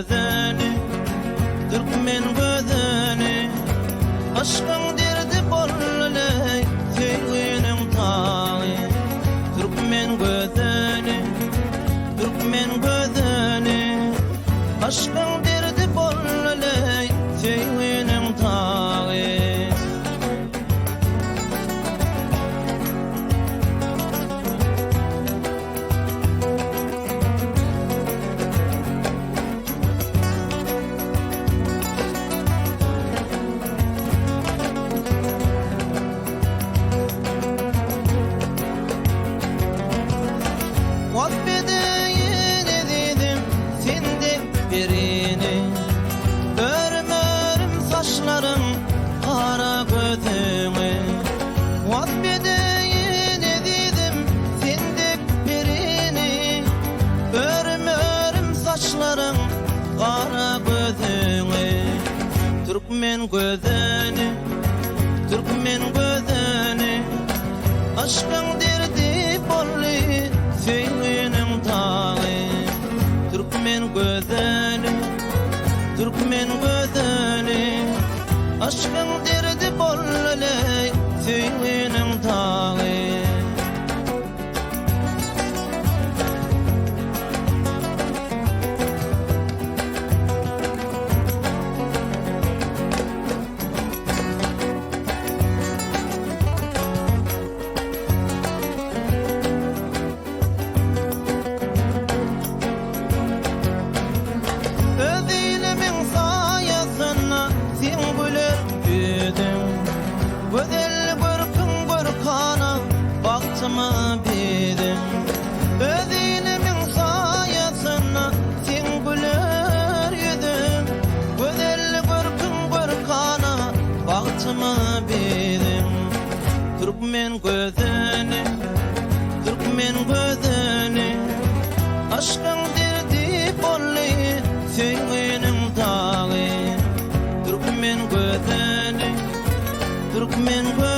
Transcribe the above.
gözüni, Türkmen gözüni, aşkın derdi bollay, sevginin tağı. Türkmen gözüni, Türkmen gözüni, aşkın derdi bollay, sevginin tağı. Muhabbetin dedim sende birini, örüm saçlarım kara gözüne. Muhabbetin dedim sende birini, örüm saçlarım kara gözüne. Türkmen gözüne, Türkmen gözüne, aşkın derdi bolli, sevginin tağı. Türkmen gözüni, Türkmen gözüni, aşkın derdi bollay, sevginin tağı. Güzel görkün görkana baktıma bidim, öz ilimin sayasına sen güler yüzüm. Güzel görkün görkana baktıma bidim, Türkmen gözüni, Türkmen gözüni, aşkın derdi bolli, sevginin tağı. Türkmen gözüni, Türkmen gözüni,